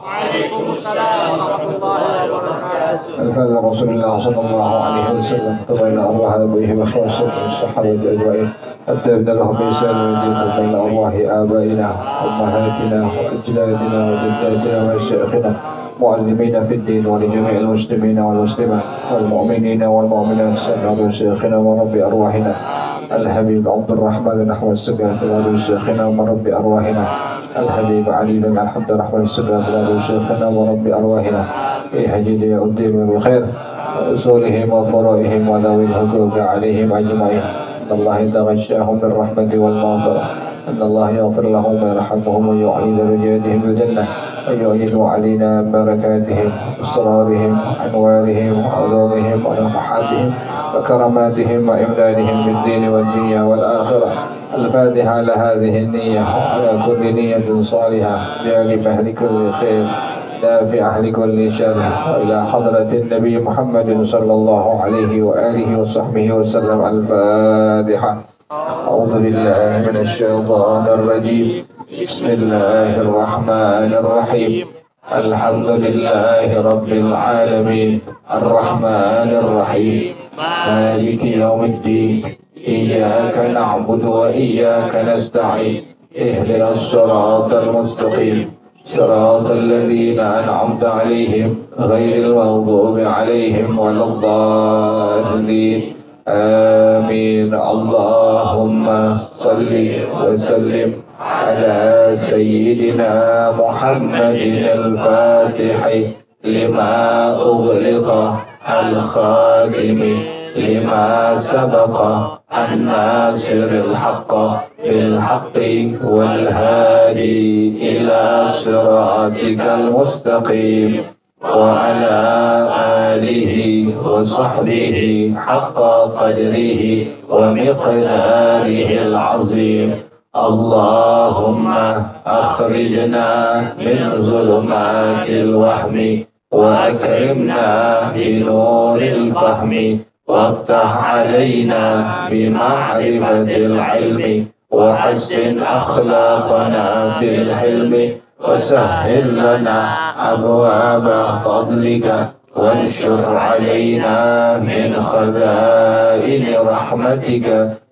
وعليكم السلام ورحمة الله وبركاته. الفاتحة رسول الله صلى الله عليه وسلم طبعا أرواح أبيه وإخوانه الصحابة أجمعين حتى يبدله بإحسان ويزيد بين أرواح آبائنا وأمهاتنا وأجدادنا وجداتنا وشيخنا معلمين في الدين ولجميع المسلمين والمسلمات والمؤمنين والمؤمنات سنة شيخنا ورب أرواحنا الحبيب عبد الرحمن بن أحمد السقاف شيخنا ورب أرواحنا الحبيب علي بن عبد الرحمن السقاف شيخنا ورب أرواحنا في حديد يؤديهم بالخير وأصولهم وفرائهم وذوي الحقوق عليهم أجمعين. إن الله تغشاهم بالرحمة والمغفرة، أن الله يغفر لهم ويرحمهم ويعلي درجاتهم بالجنة ويؤيد علينا بركاتهم أسرارهم أنوارهم علومهم ونفحاتهم وكراماتهم وإمدادهم بالدين والدنيا والآخرة. الفاتحة لهذه النية وعلى كل نية صالحة جالب أهل كل خير دافع لكل شر. وإلى حضرة النبي محمد صلى الله عليه وآله وصحبه وسلم. الفاتحة. أعوذ بالله من الشيطان الرجيم. بسم الله الرحمن الرحيم. الحمد لله رب العالمين الرحمن الرحيم مالك يوم الدين إياك نعبد وإياك نستعين اهدنا الصراط المستقيم صراط الذين أنعمت عليهم غير المغضوب عليهم ولا الضالين آمين. اللهم صل وسلم على سيدنا محمد الفاتح لما أغلق الخاتم لما سبق الناصر الحق بالحق والهادي إلى صراطك المستقيم وعلى آله وصحبه حق قدره ومقداره العظيم. اللهم أخرجنا من ظلمات الوهم وأكرمنا بنور الفهم وافتح علينا بمعرفة العلم وحسن أخلاقنا بالحلم وسهل لنا أبواب فضلك وانشر علينا من خزائن رحمتك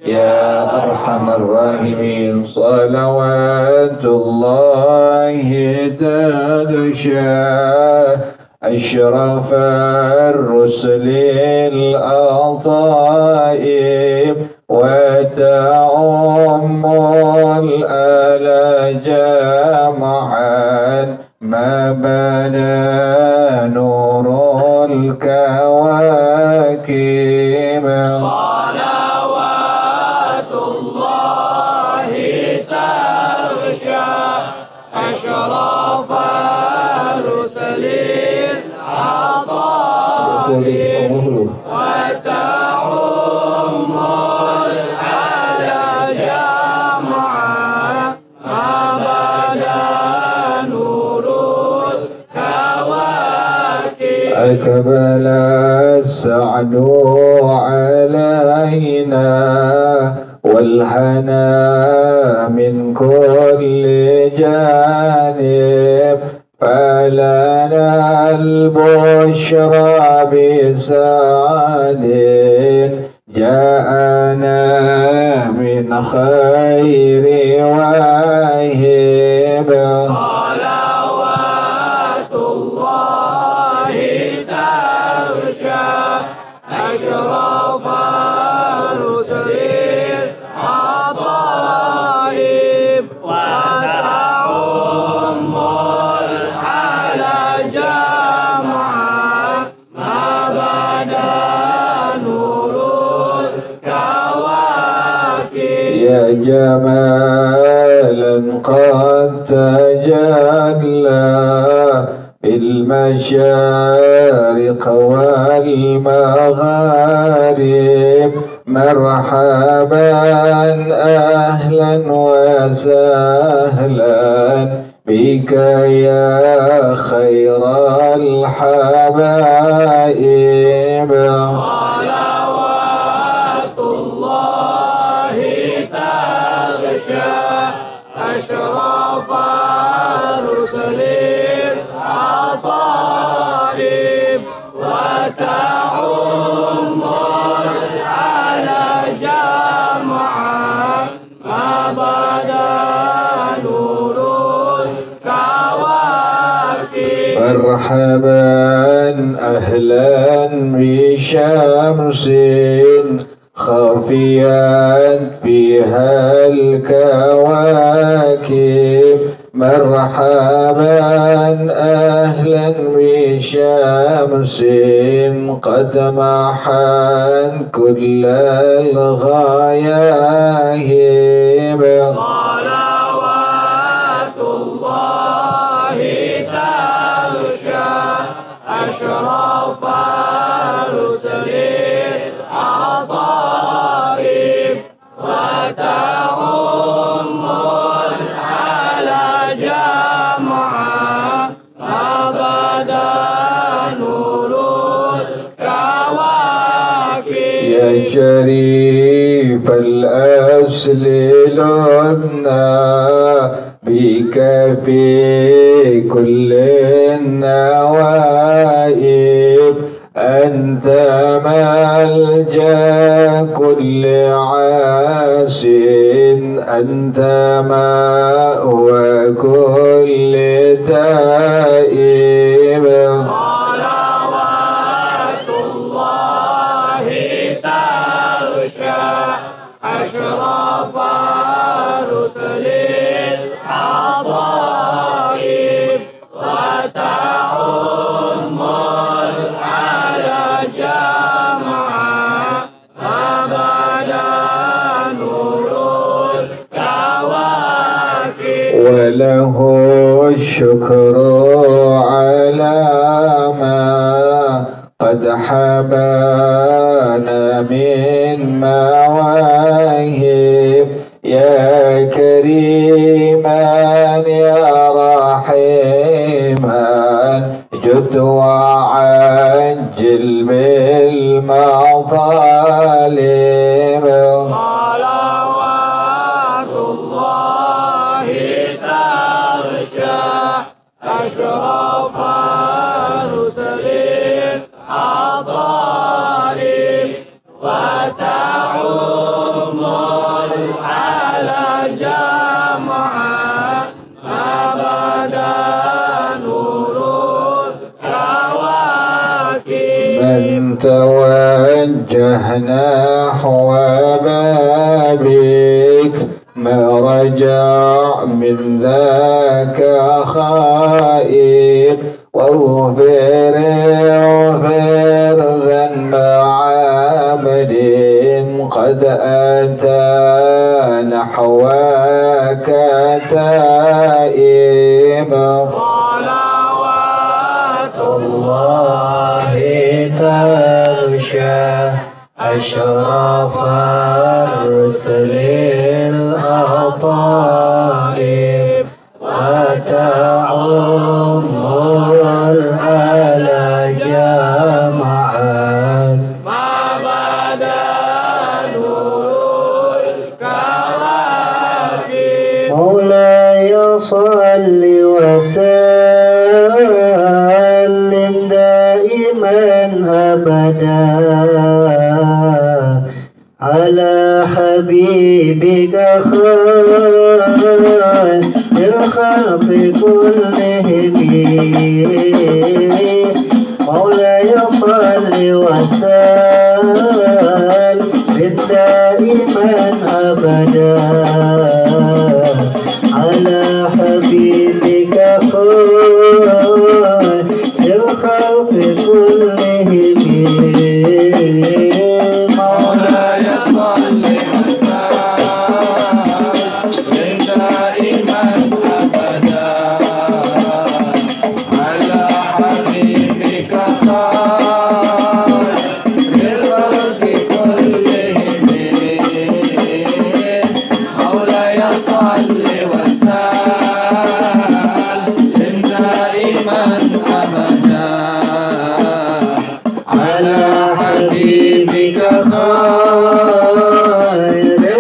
يا أرحم الراحمين. صلوات الله تغشى أشرف الرسل الأطائب وتعم الآل جمعا ما بدا نور الكواكب. صلوات الله تغشى أشرف الرسل الأطائب وتعم الآل جمعا ما بدا نور الكواكب. أقبل السعد علينا والهنا من كل جانب فلنا البشرى بسعد جاءنا من خير واهب. صلوات الله تغشى أشرف الرسل الأطائب وتعم الآل جمعا ما بدا نور الكواكب. يا جمالا قد تجلى بالمشارق والمغارب مرحبا أهلا وسهلا بك يا خير الحبائب. صلوات الله تغشى أشرف الرسل مرحبا أهلا بشمس خفيت فيها الكواكب مرحبا أهلا بشمس قد محت كل الغياهب صلوات الله تغشى أشرف رسل العطائب وتعم على جمعها أبدا نور الكواكب يا شريف الأصل لدنا بك في كل النوائب أنت ملجأ كل عاس أنت مأوى كل تائب صلوات الله تغشى أشرف رسل العطائب وتعم على جمعها أبدا نور الكواكب وله الشكر على ما قد حبانا من مواهب يا كريما يا رحيما جد وعجل بالمطالب صلوات الله تغشى أشرف رسل العطائب وتعم على جمعها أبدا نور الكواكب من توجه نحو بابك ما رجع من ذاك خائب واغفر ذنب عبد قد أتى نحوك تائب صلوات الله تغشى أشرف الرسل العطائب وتعم على جمعات ما بدا نور الكواكب مولاي صل وسلم دائما أبدا على حبيبك خير الخلق كلهم مولاي صل وسلم دائما أبدا على حبيبك خير الخلق كلهم مولاي صل وسلم دائما أبدا على حبيبك خير الخلق كلهم مولاي صل وسلم دائما أبدا على حبيبك خير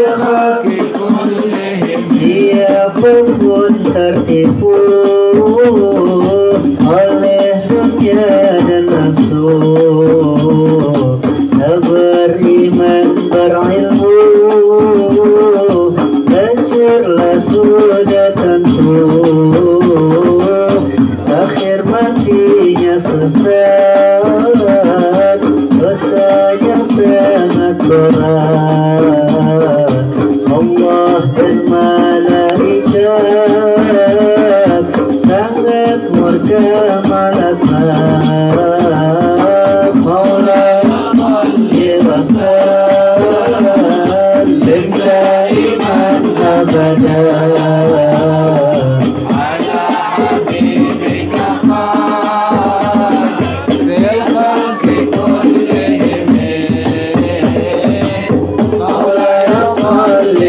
الخلق كلهم siapapun tertipu oleh dunia dan nafsu beriman berilmu belajarlah sudah tentu akhir mati كمالك مولاي صل وسلم دائما أبدا على حبيبك خير الخلق كلهم مولاي صل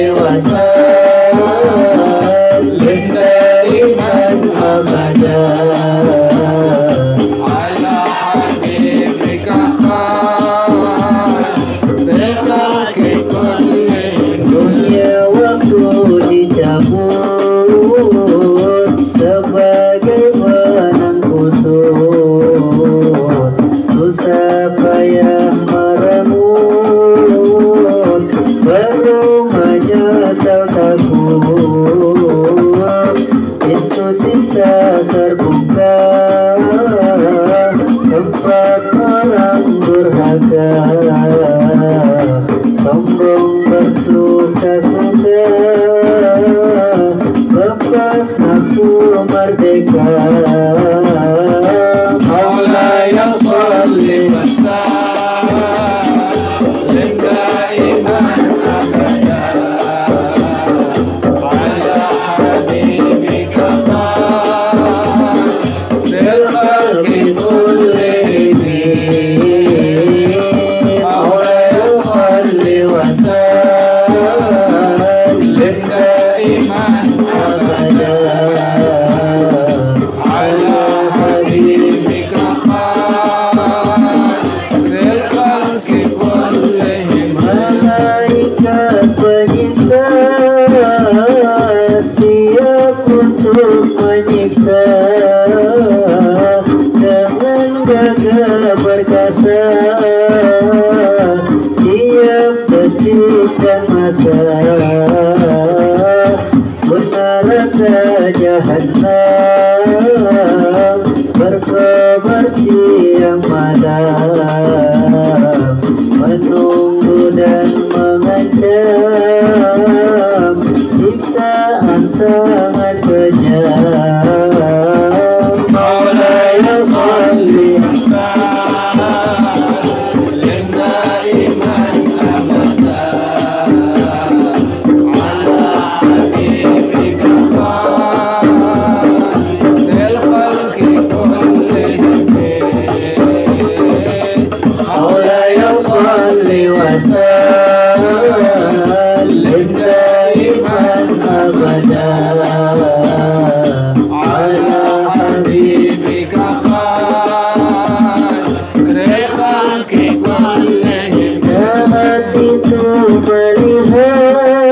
وسلم دائما أبدا على حبيبك خير الخلق كلهم dunia waktu dicabut sebagai benang kusut susah payah merenggut baru menyesal takut pintu siksa terbuka tempat orang durhaka sombong bersuka-suka lepas nafsu merdeka مولاي صل وسلم دائما أبدا على حبيبك خير الخلق كلهم مولاي صل وسلم دائما أبدا على حبيبك خير الخلق كلهم malaikat penyiksa siap untuk menyiksa dengan gagah perkasa tiap detik dan masa neraka jahanam berkobar siang malam menunggu dan mengancam siksaan sangat kejam Maulaya salli وسلم دائما أبدا على حبيبك خير الخلق كلهم مولاي صل وسلم دائما أبدا على حبيبك خير الخلق كلهم saat itu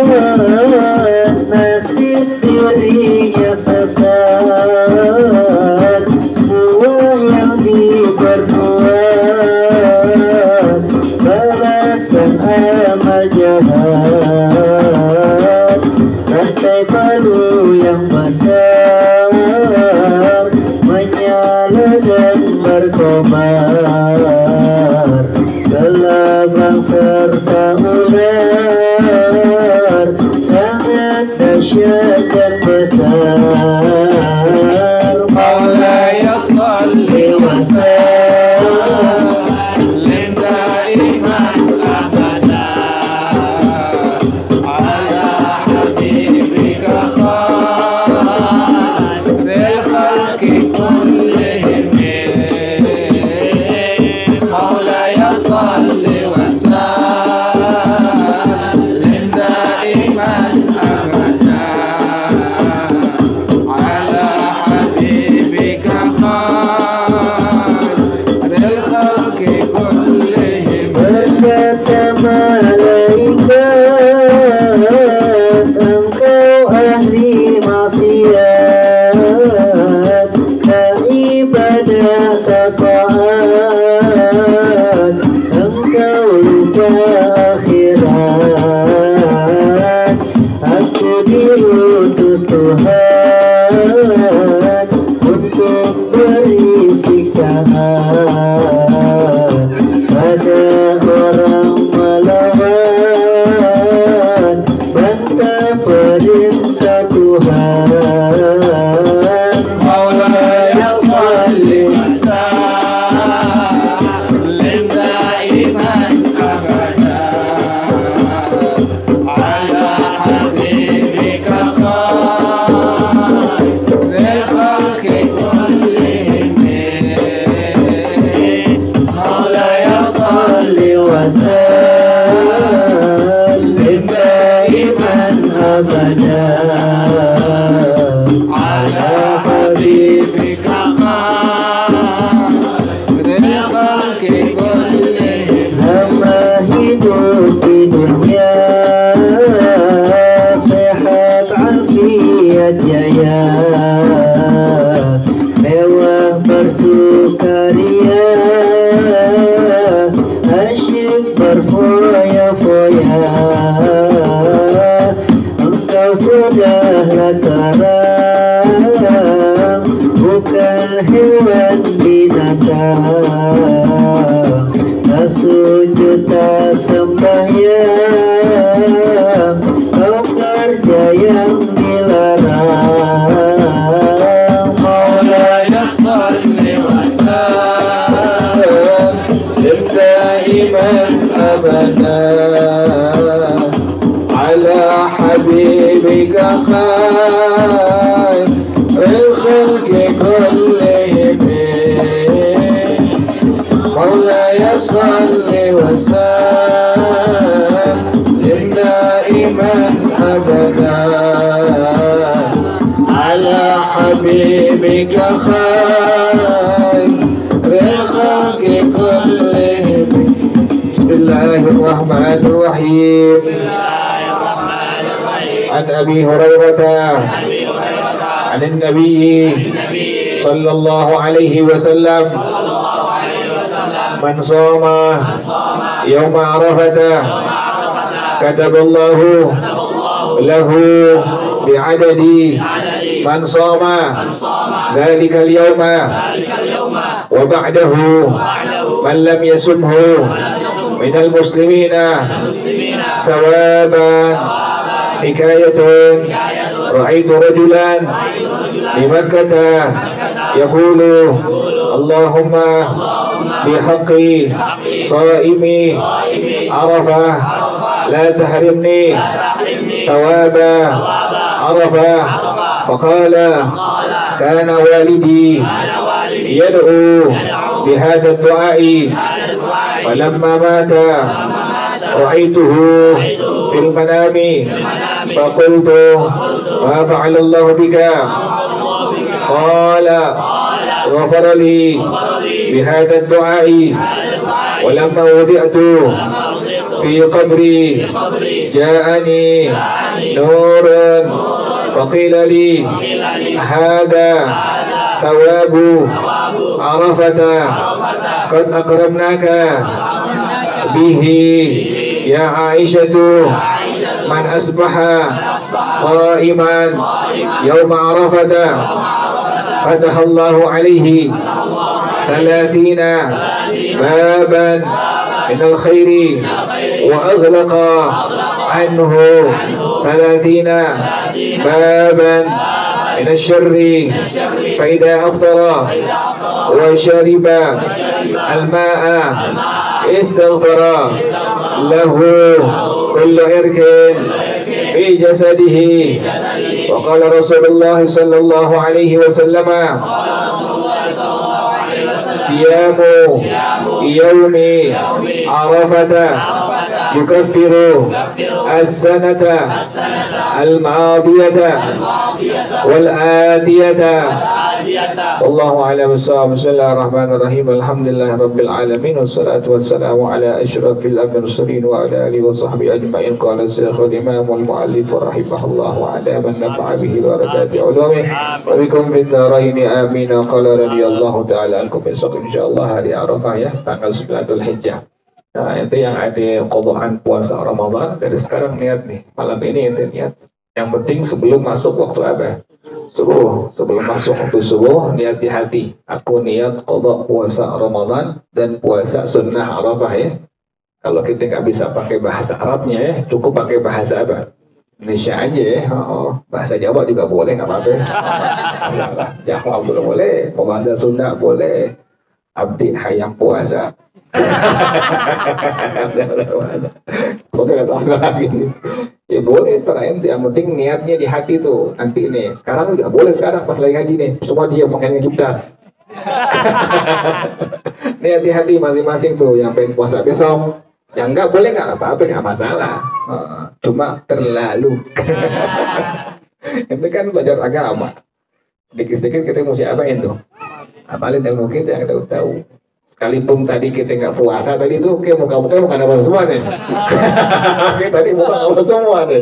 melihat nasib dirinya sesat buah yang diperbuat balasan amal jahat rantai palu yang besar menyala dan berkobar gelabang serta ular sangat dahsyat dan besar مولاي صل وسلم دائما أبدا على حبيبك خير الخلق كلهم مولاي صل وسلم دائما أبدا على حبيبك خير الخلق كلهم berkata malaikat engkau ahli maksiat tak ibadah tak taat engkau lupa akhirat aku diutus Tuhan untuk beri siksaan pada orang melawan bantah perintah Tuhan مولاي صل berkarya, asyik berfoya-foya. Engkau sudahlah terang, bukan hewan binatang. Tak sujud, tak sembahyang, kau kerja yang dilarang. مولاي صل وسلم دائما أبدا على حبيبك خير الخلق كلهم مولاي صل وسلم دائما أبدا على حبيبك خير الخلق كلهم. بسم الله الرحمن الرحيم. عن أبي هريرة عن النبي صلى الله عليه وسلم من صام يوم عرفة كتب الله له بعدد من صام ذلك اليوم وبعده من لم يصمه من المسلمين ثوابا. حكاية رأيت رجلا بمكة يقول اللهم بحق صائم عرفة لا تحرمني ثواب عرفة. فقال كان والدي يدعو بهذا الدعاء فلما مات رأيته في المنام فقلت ما فعل الله بك؟ قال غفر لي بهذا الدعاء ولما وضعت في قبري جاءني نور فقيل لي هذا ثواب عرفة قد أكرمناك به يا عائشة. من أصبح صائما يوم عرفة فتح الله عليه 30 بابا من الخير وأغلق عنه 30 بابا من الشر. فإذا أفطر وشرب الماء استغفر له كل عرق في جسده. وقال رسول الله صلى الله عليه وسلم صيام يوم عرفة يكفر السنة الماضية والآتية. والله أعلم بالصواب. بسم الله الرحمن الرحيم. الحمد لله رب العالمين والصلاة والسلام على أشرف المرسلين وعلى آله وصحبه أجمعين. قال الشيخ الإمام المؤلف رحمه الله وعلى من نفع به بركات علومه وبكم في الدارين آمين. قال رضي الله تعالى عنكم. besok insyaallah hari Arafah ya, tanggal 9 Dzulhijjah. Nah, itu yang ada qadaan puasa Ramadan dari sekarang niat nih. Malam ini ente niat. Yang penting sebelum masuk waktu apa? Subuh. Sebelum masuk waktu subuh niat di hati. Aku niat qada puasa Ramadan dan puasa sunnah Arafah ya. Kalau kita nggak bisa pakai bahasa Arabnya ya, cukup pakai bahasa apa? Indonesia aja ya. Bahasa Jawa juga boleh, nggak apa-apa. Jawa boleh, bahasa Sunda boleh. Abdi hayang puasa. Lagi. Ya boleh setelah ente, yang penting niatnya di hati tuh. Nanti nih, sekarang nggak boleh sekarang pas lagi ngaji nih. Semua dia makanya kita. Niat di hati masing-masing tuh. Yang pengen puasa besok, yang nggak boleh nggak apa-apa, nggak masalah. Cuma terlalu. Itu kan belajar agama. Sedikit-sedikit kita mesti apain tuh? Apalagi ilmu kita yang kita tahu. Sekalipun tadi kita nggak puasa tadi itu, oke muka-muka bukan apa semua nih. Oke, tadi muka apa semua nih.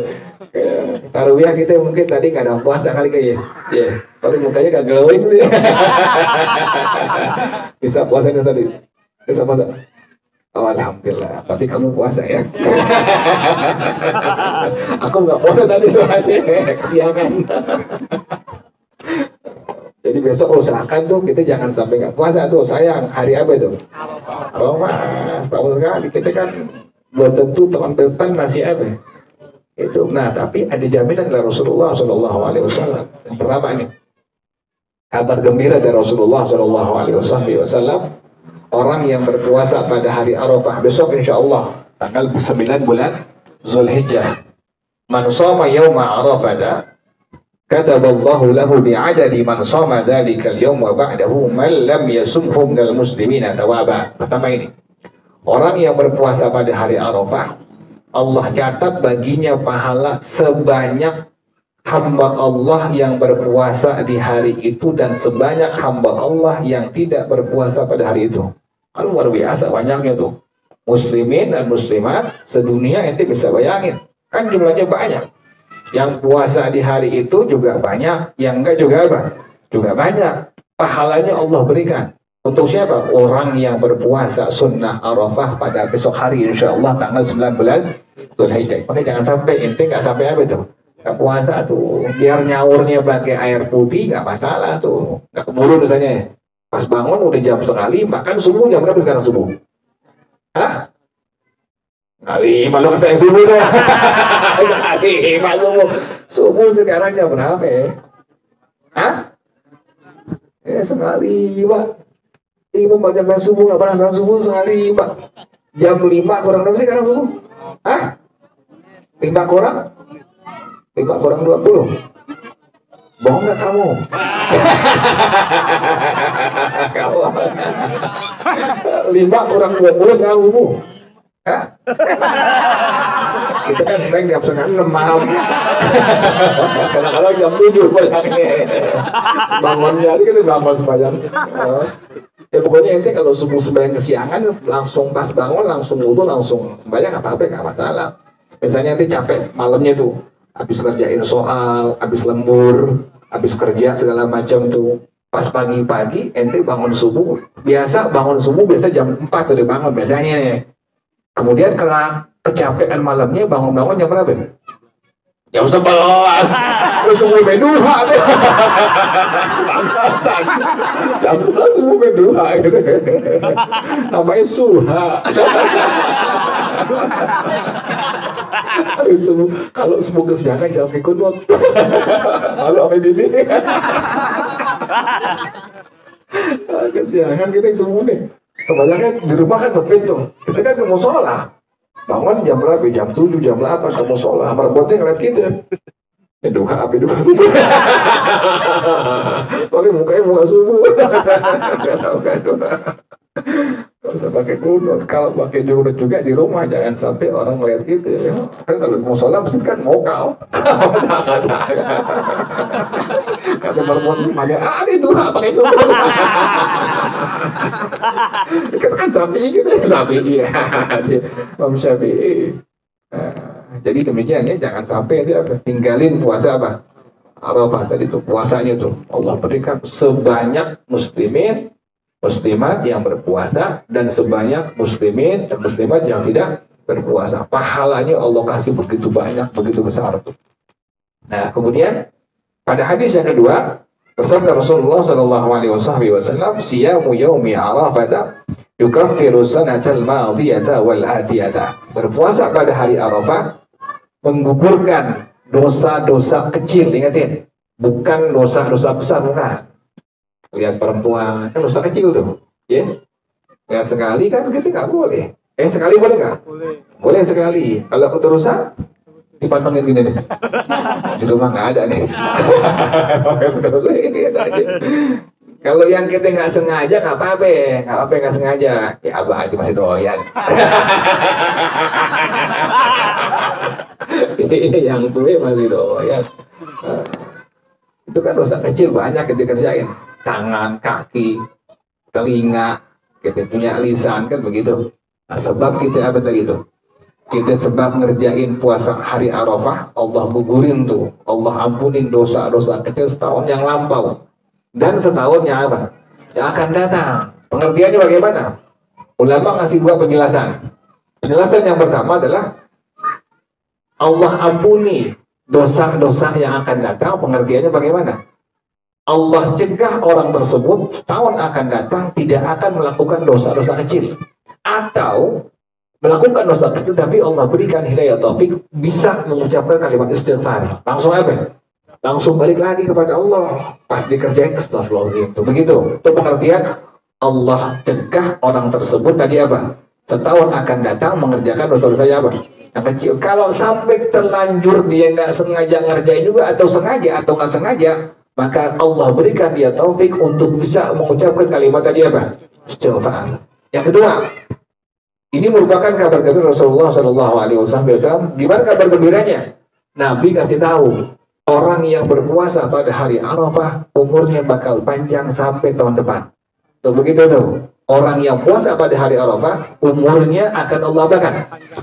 Tarawih kita mungkin tadi nggak ada puasa kali kayaknya. Ya, tapi mukanya nggak glowing sih. Bisa puasanya tadi. Bisa puasa. Oh, alhamdulillah. Tapi kamu puasa ya. Aku nggak puasa tadi soalnya kesiangan. Jadi besok usahakan tuh kita jangan sampai nggak puasa tuh, sayang. Hari apa itu? Oh mas, tahun sekali kita kan belum tentu tahun depan masih apa? Itu. Nah tapi ada jaminan dari Rasulullah Shallallahu Alaihi Wasallam. Yang pertama ini kabar gembira dari Rasulullah Shallallahu Alaihi Wasallam, orang yang berpuasa pada hari Arafah besok insya Allah tanggal 9 bulan Zulhijjah. Man shoma yawma Arafah kataballahu lahu bi'adadi man shoma dzalikal yawm wa ba'dahu man lam yasumhu minal muslimina tawaba. Pertama ini, orang yang berpuasa pada hari Arafah, Allah catat baginya pahala sebanyak hamba Allah yang berpuasa di hari itu dan sebanyak hamba Allah yang tidak berpuasa pada hari itu. Kan luar biasa banyaknya tuh. Muslimin dan muslimat sedunia ente bisa bayangin. Kan jumlahnya banyak. Yang puasa di hari itu juga banyak, yang enggak juga apa? Juga banyak. Pahalanya Allah berikan. Untuk siapa? Orang yang berpuasa sunnah Arafah pada besok hari insya Allah tanggal 9 bulan Dzulhijjah. Makanya jangan sampai ente nggak sampai apa itu? Nggak puasa tuh. Biar nyawurnya pakai air putih nggak masalah tuh. Nggak keburu misalnya. Pas bangun udah jam 4:30, makan subuh jam berapa sekarang subuh? Hah? Kali malu kasih subuh tuh. Kali malu subuh sekarang jam berapa ya? Hah? Sekali Pak. Imam baca subuh nggak pernah subuh sekali Pak. Jam 5 kurang berapa sih sekarang subuh? Hah? 5 kurang 20. Bohong nggak kamu? Kamu 5 kurang 20 sekarang subuh. Hah? Kita kan sering jam 5:30 malam. Kadang-kadang jam 7 pulangnya. Bangunnya aja kita bangun sepanjang. Ya pokoknya ente kalau subuh sembahyang kesiangan langsung pas bangun langsung wudu langsung sembahyang apa-apa nggak masalah. Misalnya ente capek malamnya tuh, habis ngerjain soal, habis lembur, habis kerja segala macam tuh. Pas pagi-pagi ente bangun subuh, biasa jam 4 tuh dia bangun biasanya nih. Kemudian karena kecapean malamnya bangun-bangun jam berapa? Jam 11. Terus subuh berduha deh. Jam 11 subuh berduha gitu. Namanya suha. Kalau subuh kesiangan jangan ikut not. Kalau apa ini? Kesiangan kita subuh nih. Sebenarnya di rumah kan sepi tuh. Kita kan ke musola. Bangun jam berapa? Jam 7, jam 8 ke musola. Merebutnya ngeliat kita. Doa. Soalnya mukanya muka subuh. Gak usah pakai kunut. Kalau pakai kunut juga di rumah jangan sampai orang ngeliat gitu ya. Kan kalau mau sholat mesti kan mokal. Kata perempuan rumahnya, ini doa pakai kunut. Kan sapi gitu. Sapi iya. Imam Syafi'i. Jadi demikian ya, jangan sampai dia tinggalin puasa apa? Arafah tadi tuh puasanya tuh Allah berikan sebanyak muslimin muslimat yang berpuasa dan sebanyak muslimin dan muslimat yang tidak berpuasa. Pahalanya Allah kasih begitu banyak, begitu besar tuh. Nah, kemudian pada hadis yang kedua bersabda Rasulullah sallallahu alaihi wasallam, "Siyamu yaumi Arafah yukaffiru sanatal madiyata wal atiyata." Berpuasa pada hari Arafah menggugurkan dosa-dosa kecil, ingatin, bukan dosa-dosa besar, bukan. Lihat perempuan, kan dosa kecil tuh, ya. Lihat sekali kan kita nggak boleh. Sekali boleh nggak? Boleh sekali. Kalau keterusan, dipantengin gini nih. Di rumah nggak ada nih. Kalau yang kita nggak sengaja nggak apa-apa, nggak sengaja. Ya abah itu masih doyan. Yang tua masih doyan. Itu kan dosa kecil banyak kita kerjain. Tangan, kaki, telinga, Kita punya lisan kan begitu. Nah, sebab kita apa tadi itu? Kita sebab ngerjain puasa hari Arafah, Allah gugurin tuh, Allah ampunin dosa-dosa kita setahun yang lampau. Dan setahun yang apa? Yang akan datang. Pengertiannya bagaimana? Ulama ngasih dua penjelasan. Penjelasan yang pertama adalah Allah ampuni dosa-dosa yang akan datang. Pengertiannya bagaimana? Allah cegah orang tersebut setahun akan datang tidak akan melakukan dosa-dosa kecil. Atau melakukan dosa kecil tapi Allah berikan hidayah taufik bisa mengucapkan kalimat istighfar. Langsung apa? Langsung balik lagi kepada Allah. Pas dikerjain astagfirullahaladzim. Begitu. Itu pengertian Allah cegah orang tersebut tadi apa? Setahun akan datang mengerjakan dosa-dosa apa? Yang kecil. Kalau sampai terlanjur dia nggak sengaja ngerjain juga atau sengaja atau nggak sengaja, maka Allah berikan dia taufik untuk bisa mengucapkan kalimat tadi apa? Istighfar. Yang kedua, ini merupakan kabar gembira Rasulullah SAW. Gimana kabar gembiranya? Nabi kasih tahu orang yang berpuasa pada hari Arafah umurnya bakal panjang sampai tahun depan. Tuh begitu tuh. Orang yang puasa pada hari Arafah umurnya akan Allah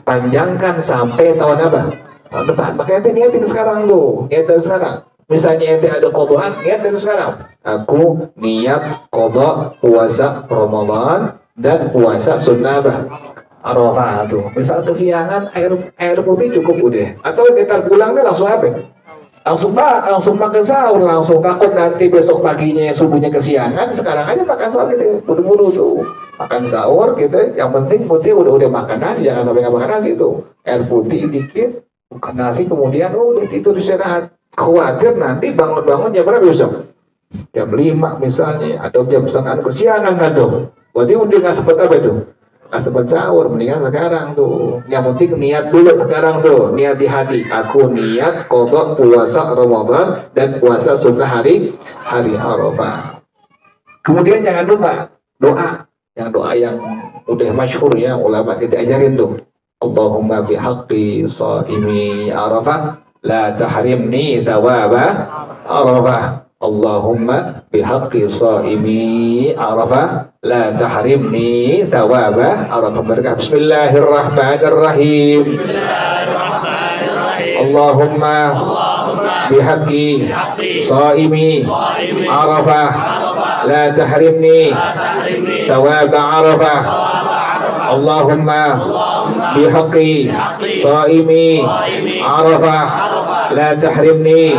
panjangkan sampai tahun apa? Tahun depan. Makanya ente niatin sekarang tuh. Niatin sekarang. Misalnya ente ada qadhaan, niatin sekarang. Aku niat qadha puasa Ramadan dan puasa sunnah apa? Arafah tuh. Misal kesiangan air putih cukup udah. Atau kita pulang tuh langsung apa? Langsung makan sahur, langsung takut nanti besok paginya subuhnya kesiangan. Sekarang aja makan sahur gitu, buru-buru tuh makan sahur gitu. Yang penting putih udah makan nasi, jangan sampai nggak makan nasi tuh. Air putih dikit, makan nasi kemudian udah tidur istirahat. Khawatir nanti bangun-bangun jam berapa besok? Jam 5 misalnya, atau jam setengah kesiangan kan tuh. Berarti udah nggak sempet apa tuh? Sempat sahur, mendingan sekarang tuh. Yang penting niat dulu sekarang tuh, niat di hati. Aku niat qadha puasa Ramadan dan puasa sunnah hari Arafah. Kemudian jangan lupa doa, yang udah masyhur ya ulama kita ajarin tuh. Allahumma bihaqqi shaimi Arafah la tahrimni thawaba Arafah. Allahumma bihaqqi shaimi Arafah la tahrimni thawaba Arafah. Bismillahirrahmanirrahim. Allahumma bihaqqi shaimi Arafah la tahrimni thawaba Arafah. Allahumma bihaqqi shaimi Arafah la tahrimni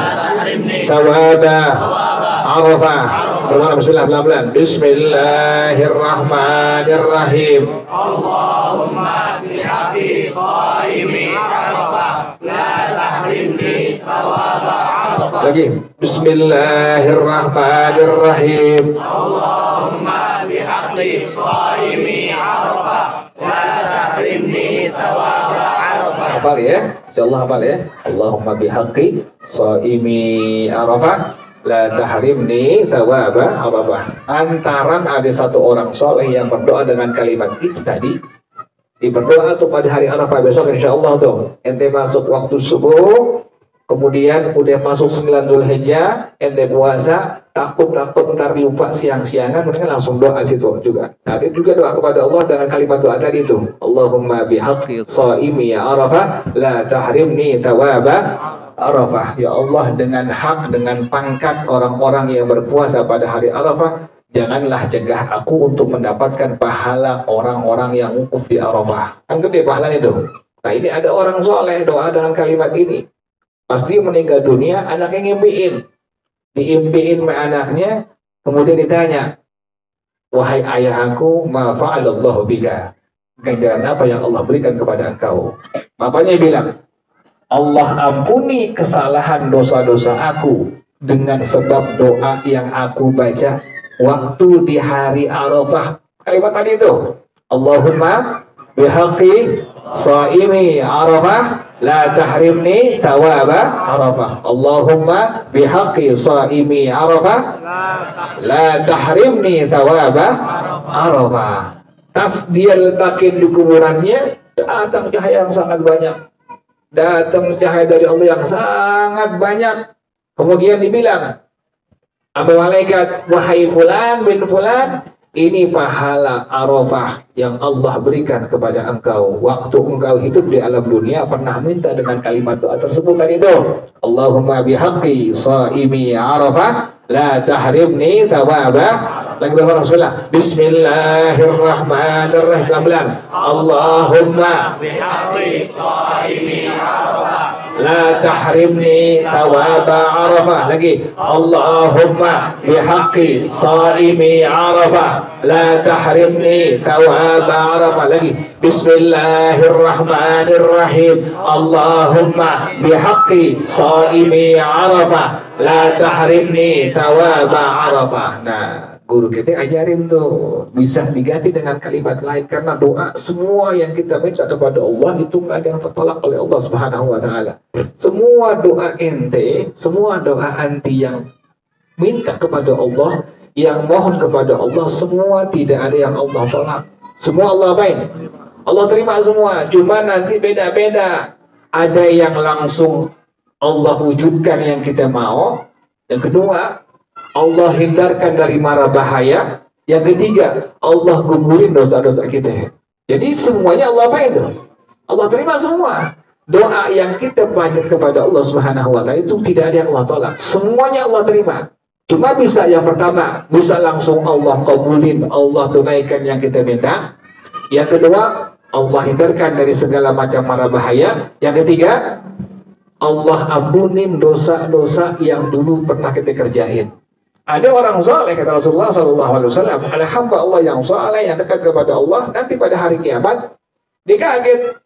thawaba Arafah. Bagaimana? Bismillah, pelan-pelan. Bismillahirrahmanirrahim. Allahumma bihaqqi shaimi Arafah la tahrimni thawaba Arafah. Lagi. Bismillahirrahmanirrahim. Allahumma bihaqqi shaimi Arafah la tahrimni thawaba Arafah. Hafal ya. Insyaallah hafal ya. Allahumma bihaqqi shaimi Arafah la tahrimni thawaba Arafah. Antaran ada satu orang soleh yang berdoa dengan kalimat itu tadi, berdoa tuh pada hari Arafah besok insyaallah tuh. Ente masuk waktu subuh, kemudian udah masuk 9 Dzulhijjah, ente puasa, takut ntar lupa siang-siangan, mendingan langsung doa situ juga. Saat itu juga doa kepada Allah dengan kalimat doa tadi itu. Allahumma bihaqqi shaimi Arafah la tahrimni thawaba Arafah. Ya Allah, dengan hak, dengan pangkat orang-orang yang berpuasa pada hari Arafah, janganlah cegah aku untuk mendapatkan pahala orang-orang yang wukuf di Arafah. Kan gede pahalanya itu. Nah ini ada orang soleh doa dengan kalimat ini. Pasti meninggal dunia, anaknya ngimpiin. Diimpiin sama anaknya, kemudian ditanya, wahai ayahku, ma fa'alallahu bika. Ganjaran apa yang Allah berikan kepada engkau? Bapaknya bilang, Allah ampuni kesalahan dosa-dosa aku dengan sebab doa yang aku baca waktu di hari Arafah. Kalimat tadi itu, Allahumma bihaqqi shaimi Arafah la tahrimni thawaba Arafah. Allahumma bihaqqi shaimi Arafah la tahrimni thawaba Arafah. Tas dia letakin di kuburannya, datang cahaya yang sangat banyak. Datang cahaya dari Allah yang sangat banyak. Kemudian dibilang, Abu malaikat, wahai fulan bin fulan, Ini pahala Arafah yang Allah berikan kepada engkau. Waktu engkau hidup di alam dunia pernah minta dengan kalimat doa tersebut tadi itu. Allahumma bihaqqi shaimi Arafah la tahrimni thawabah. Lagi berapa Rasulullah? Bismillahirrahmanirrahim. Pelan-pelan. Allahumma bihaqqi shaimi Arafah la tahrimni thawaba Arafah. Lagi. Allahumma bihaqqi shaimi Arafah la tahrimni thawaba Arafah. Lagi. Bismillahirrahmanirrahim. Allahumma bihaqqi shaimi Arafah la tahrimni thawaba Arafah. Nah, guru kita ajarin tuh bisa diganti dengan kalimat lain, karena doa semua yang kita minta kepada Allah itu nggak ada yang tertolak oleh Allah Subhanahu Wa Taala. Semua doa ente, semua doa anti yang minta kepada Allah, yang mohon kepada Allah, semua tidak ada yang Allah tolak. Semua Allah apain? Allah terima semua. Cuma nanti beda-beda. Ada yang langsung Allah wujudkan yang kita mau. Yang kedua, Allah hindarkan dari mara bahaya. Yang ketiga, Allah gugurin dosa-dosa kita. Jadi semuanya Allah apa itu? Allah terima semua. Doa yang kita panjat kepada Allah Subhanahu Wa Taala itu tidak ada yang Allah tolak. Semuanya Allah terima. Cuma bisa yang pertama, bisa langsung Allah kabulin, Allah tunaikan yang kita minta. Yang kedua, Allah hindarkan dari segala macam mara bahaya. Yang ketiga, Allah ampunin dosa-dosa yang dulu pernah kita kerjain. Ada orang saleh kata Rasulullah SAW, ada hamba Allah yang saleh yang dekat kepada Allah, nanti pada hari kiamat dia kaget.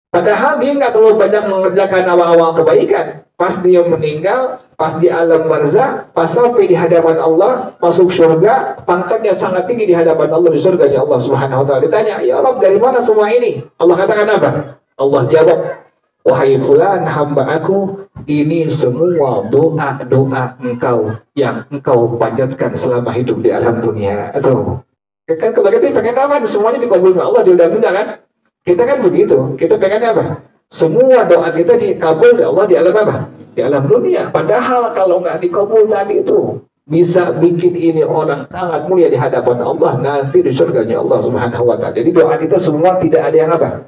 Padahal dia nggak terlalu banyak mengerjakan awal-awal kebaikan. Pas dia meninggal, pas di alam barzah, pas sampai di hadapan Allah, masuk surga, pangkatnya sangat tinggi di hadapan Allah, di surganya Allah Subhanahu Wa Taala. Ditanya, ya Allah dari mana semua ini? Allah katakan apa? Allah jawab, wahai fulan hamba aku, ini semua doa-doa engkau yang engkau panjatkan selama hidup di alam dunia. Atau kan kalau kita pengen apa? Semuanya dikabulkan Allah di alam dunia kan? Kita kan begitu. Kita pengen apa? Semua doa kita dikabul oleh Allah di alam apa? Di alam dunia. Padahal kalau nggak dikabul tadi itu bisa bikin ini orang sangat mulia di hadapan Allah, nanti di surganya Allah Subhanahu Wa Taala. Jadi doa kita semua tidak ada yang apa?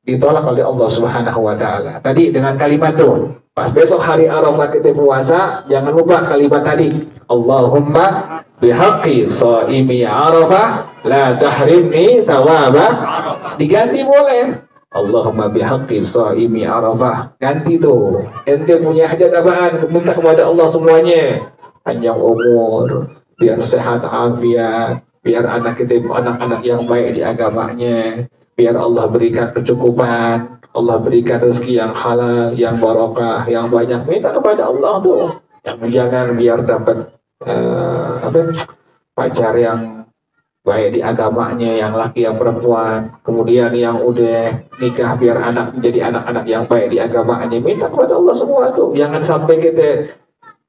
Ditolak oleh Allah Subhanahu Wa Taala. Tadi dengan kalimat tuh, pas besok hari Arafah kita puasa, jangan lupa kalimat tadi, Allahumma bihaqqi shaimi Arafah la tahrimni thawaba. Diganti boleh, Allahumma bihaqqi shaimi Arafah. Ganti tuh. Ente punya hajat apaan? Minta kepada Allah semuanya. Panjang umur, biar sehat afiat, biar anak-anak yang baik di agamanya, biar Allah berikan kecukupan, Allah berikan rezeki yang halal, yang barokah, yang banyak. Minta kepada Allah tuh. Yang jangan biar dapat pacar yang baik di agamanya, yang laki yang perempuan. Kemudian yang udah nikah biar anak menjadi anak-anak yang baik di agamanya. Minta kepada Allah semua tuh. Jangan sampai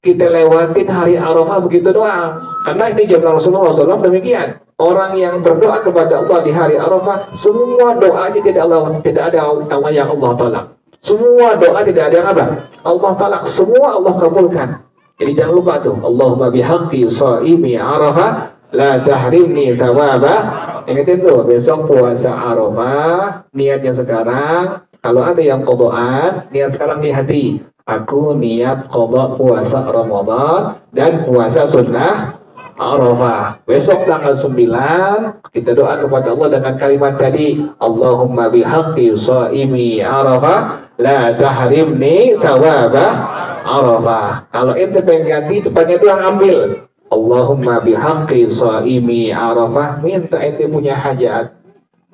kita lewatin hari Arafah begitu doang. Karena ini zaman Rasulullah SAW demikian. Orang yang berdoa kepada Allah di hari Arafah, semua doanya tidak ada Allah yang Allah tolak. Semua doa tidak ada yang apa? Allah tolak. Semua Allah kabulkan. Jadi jangan lupa tuh. Allahumma bihaqqi shaimi Arafah la tahrimni thawaba. Ingatin tuh, besok puasa Arafah, niatnya sekarang. Kalau ada yang qadhaan, niat sekarang di hati. Aku niat qadha puasa Ramadan dan puasa sunnah Arafah. Besok tanggal 9 kita doa kepada Allah dengan kalimat tadi, Allahumma bihaqqi shaimi Arafah la tahrimni thawaba Arafah. Kalau ente pengen ganti, depannya doang ambil Allahumma bihaqqi shaimi Arafah. Minta ente punya hajat,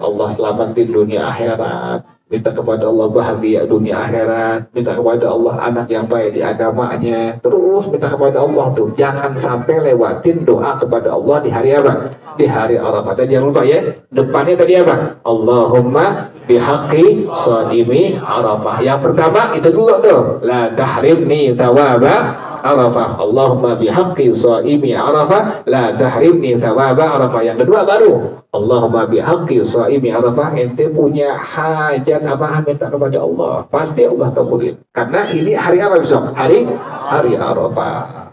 Allah selamatin dunia akhirat. Minta kepada Allah bahagia dunia akhirat. Minta kepada Allah anak yang baik di agamanya. Terus minta kepada Allah tuh. Jangan sampai lewatin doa kepada Allah di hari apa? Di hari Arafah. Dan jangan lupa ya, depannya tadi apa? Allahumma bihaqqi shaimi Arafah. Yang pertama itu dulu tuh, la tahrimni thawaba Arafah. Allahumma bihaqqi shaimi Arafah la tahrimni thawaba Arafah. Yang kedua baru Allahumma bihaqqi shaimi Arafah. Ente punya hajat apaan, minta kepada Allah, pasti Allah kabulin. Karena ini hari apa besok? Hari Arafah.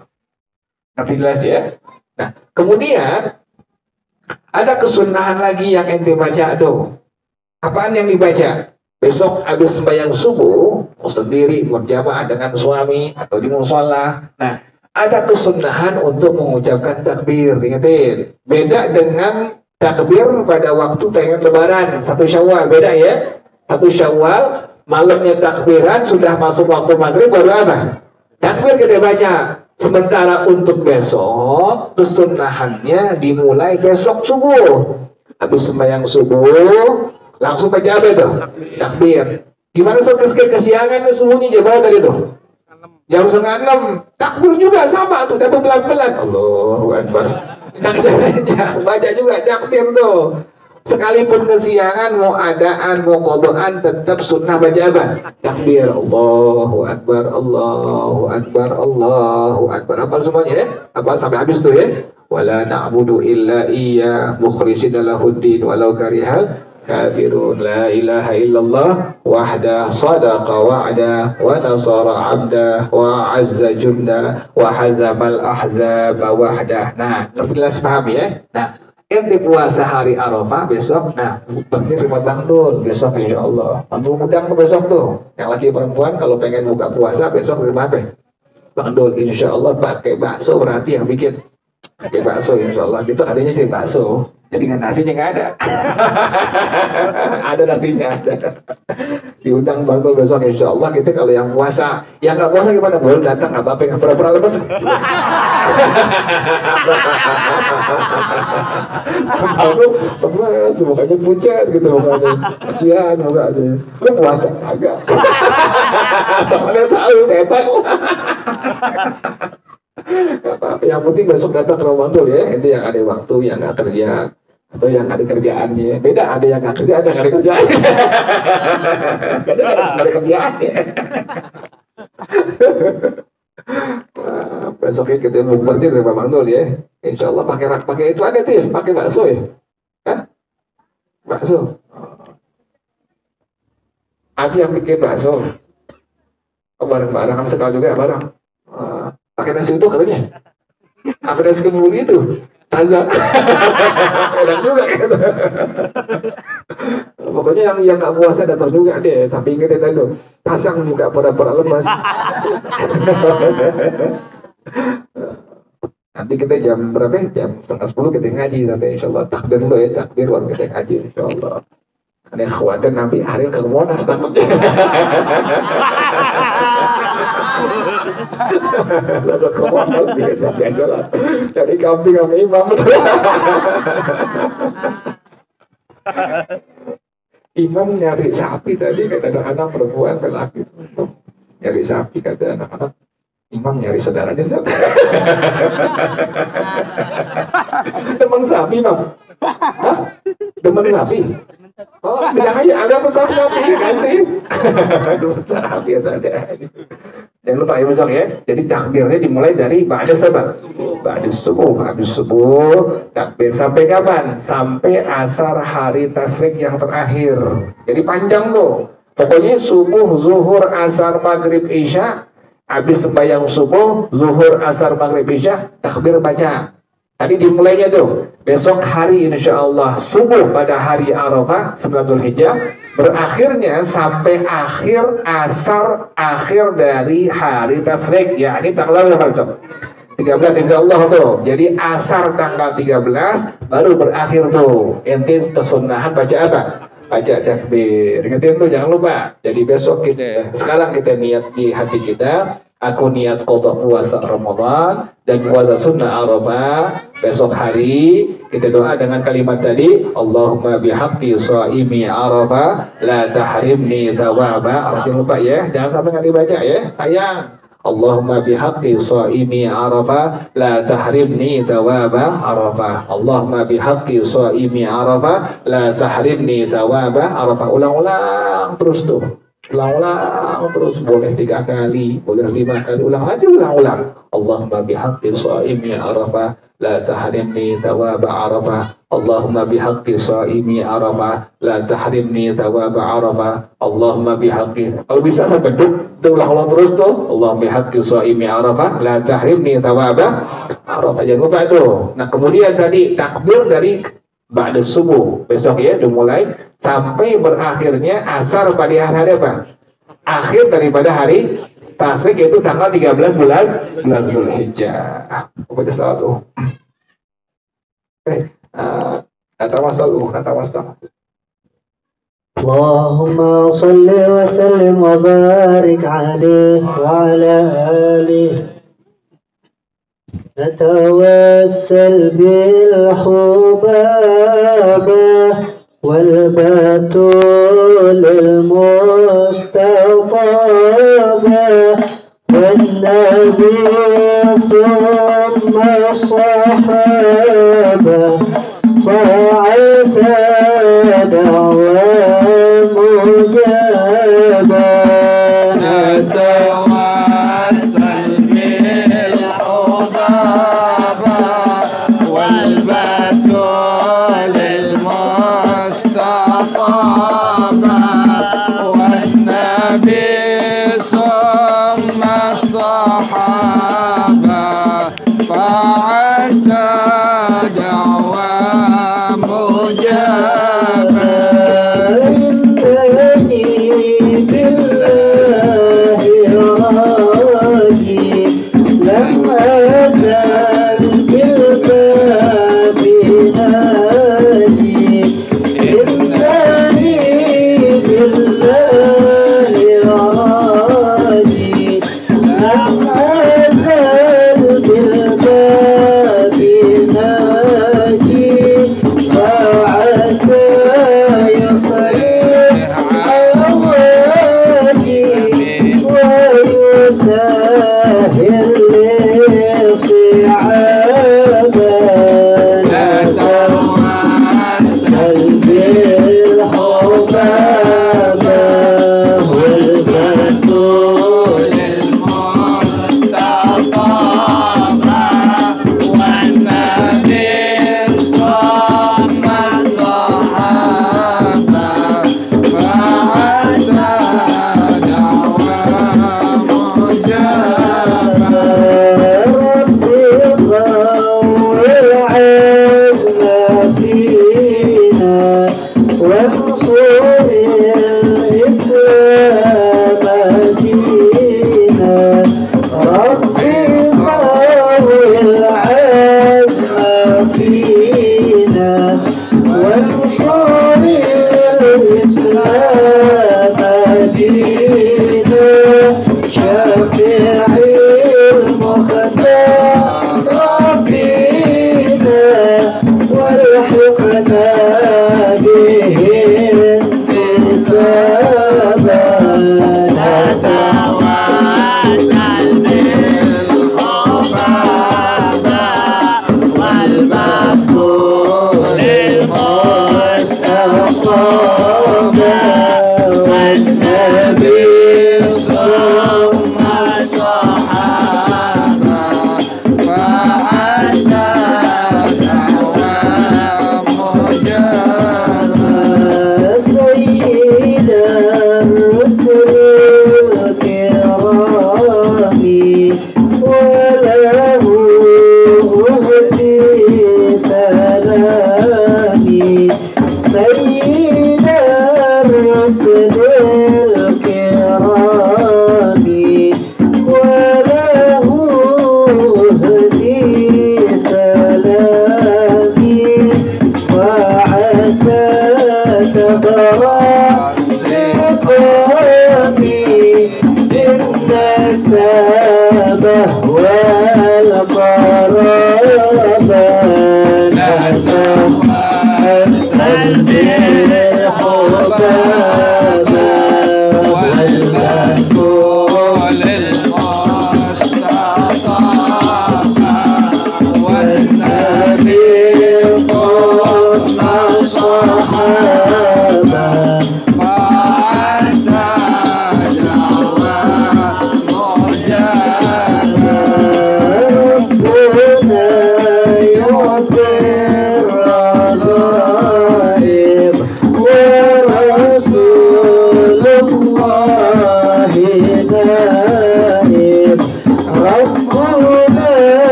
Ngerti jelas ya? Nah, kemudian Ada kesunahan lagi yang ente baca tuh. Apaan yang dibaca? Besok habis sembahyang subuh, mau sendiri, berjamaah dengan suami, atau di musola. Nah, ada kesunahan untuk mengucapkan takbir. Ingatin, beda dengan takbir pada waktu pengen lebaran, 1 Syawal, beda ya. 1 Syawal, malamnya takbiran, sudah masuk waktu maghrib, baru apa? Takbir kita baca. Sementara untuk besok, kesunahannya dimulai besok subuh. Habis sembahyang subuh, langsung baca apa itu? Takbir. Gimana kesiangan subuhnya jam tadi itu? Jam 5:30. Takbir juga sama tuh, tapi pelan-pelan. Allahu Akbar. Baca juga takbir tuh. Sekalipun kesiangan, mau adaan, mau qadaan, tetap sunnah baca apa? Takbir. Allahu Akbar, Allahu Akbar, Allahu Akbar. Apa semuanya ya? Apa sampai habis tuh ya? Wala na'budu illa iya mukhlishina lahuddin walau karihal kafirun. La ilaha illallah wahda sadaqa wa'da wa nasara 'abda wa 'azza junda wa hazamal ahzaba wahda. Nah, jelas paham ya? Nah, ente puasa hari Arafah besok, nah bukbernya rumah Bang Dul besok insya Allah. Bang Mudang tuh besok tuh, yang laki perempuan kalau pengen buka puasa besok rumah apa? Bang Dul insya Allah pakai bakso, berarti yang bikin pakai bakso insya Allah. Gitu adanya sih bakso, jadi kan nasinya nggak ada. Ada nasinya ada. Diundang Bang Dul besok insya Allah. Kita kalau yang puasa, yang nggak puasa gimana? Boleh datang nggak apa-apa, yang pura-pura lemes. Lemes, mukanya pucat gitu, mukanya kasihan mukanya. Lu puasa agak. Mana tahu setan. Gak apa-apa, yang penting besok datang ke rumah Dul ya. Itu yang ada waktu, yang nggak kerja atau yang ada kerjaannya. Beda, ada yang nggak kerja, ada yang ada kerjaan. Kadang ada kerjaannya. Besoknya kita berarti dari Bang Dul ya. Insya Allah pakai itu ada tuh ya, pakai bakso ya. Hah? Bakso. Ada yang bikin bakso. Oh, barang-barang kan sekali juga barang. Pakai nasi uduk katanya. Apa nasi kembuli itu? Taza. Enak juga gitu. Pokoknya yang nggak puasa datang juga deh. Tapi ingat itu, pasang muka pada lemas. Nanti kita jam berapa? Jam 9:30 kita ngaji nanti insya Allah. Takbir dulu ya, takbir baru kita ngaji insya Allah. Ada khawatir nanti hari ke Monas takutnya. Lalu ke Monas dia jalan. Jadi kambing sama imam. Imam nyari sapi tadi, kata anak-anak perempuan lelaki. Nyari sapi kata anak-anak. Imam nyari saudaranya sapi. Teman sapi, Mam. Hah? Teman sapi? Oh, bilang aja ada tetap sapi ganti. Teman sapi ada. Jangan lupa ya besok ya. Jadi takbirnya dimulai dari ba'da sabah. Ba'da subuh, habis subuh takbir sampai kapan? Sampai asar hari tasyrik yang terakhir. Jadi panjang tuh. Pokoknya subuh, zuhur, asar, maghrib, isya. Habis sembahyang subuh, zuhur, asar, maghrib, isya, takbir baca. Tadi dimulainya tuh, besok hari insya Allah subuh pada hari Arafah 9 Dzulhijjah, berakhirnya sampai akhir asar akhir dari hari tasyrik, ya ini tanggal berapa? 13 insya Allah tuh. Jadi asar tanggal 13 baru berakhir tuh. Ente kesunahan baca apa? Baca takbir. Ingetin tuh jangan lupa. Jadi besok sekarang kita niat di hati kita, aku niat qada puasa Ramadan dan puasa sunnah Arafah. Besok hari kita doa dengan kalimat tadi, Allahumma bihaqqi shaimi Arafah la tahrimni thawaba. Jangan lupa ya, jangan sampai nggak dibaca ya. Sayang. Allahumma bihaqqi shaimi Arafah la tahrimni thawaba Arafah. Allahumma bihaqqi shaimi Arafah la tahrimni thawaba Arafah. Ulang-ulang terus tuh. Ulang-ulang terus, boleh 3 kali, boleh 5 kali, ulang aja, ulang-ulang. Allahumma bihaqqi shaimi Arafah la tahrimni thawaba Arafah. Allahumma bihaqqi shaimi Arafah la tahrimni thawaba Arafah. Allahumma bihaqqi. Kalau bisa sampai ulang-ulang terus tuh. Allahumma bihaqqi shaimi Arafah la tahrimni thawaba Arafah. Jangan lupa itu. Nah, kemudian tadi takbir dari ba'da subuh besok ya dimulai sampai berakhirnya asar pada hari apa? Akhir daripada hari tasyrik yaitu tanggal 13 bulan Zulhijjah. Baca salat tuh. Natawassal. Allahumma salli wa sallim wa barik alaihi wa ala alihi. نتوسل بالحبابة والبتول المستطابة والنبي ثم الصحابة فعسى دعوى مجابة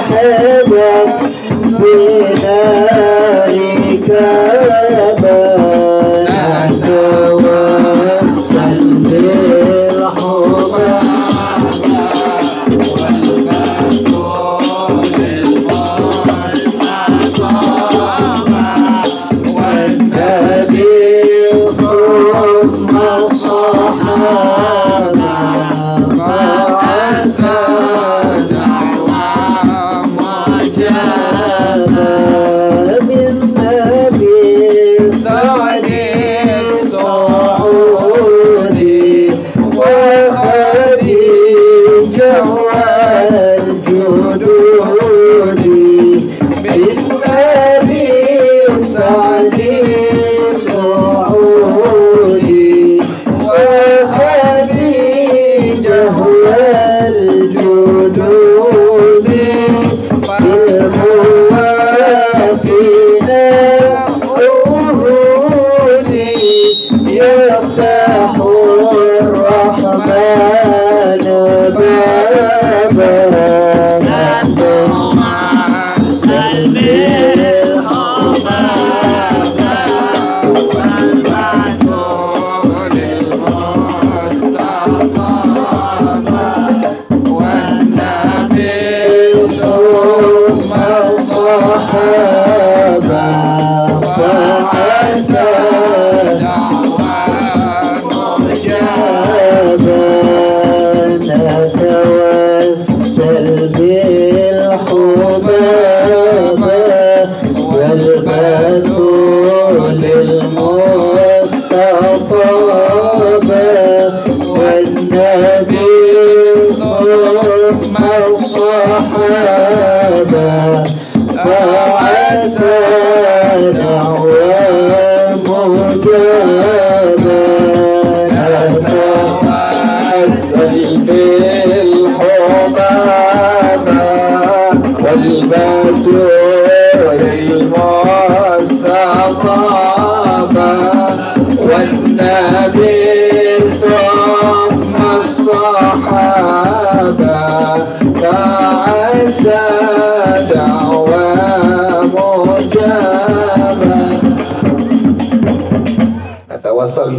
وحدت بنارك بنا توسل بالحمى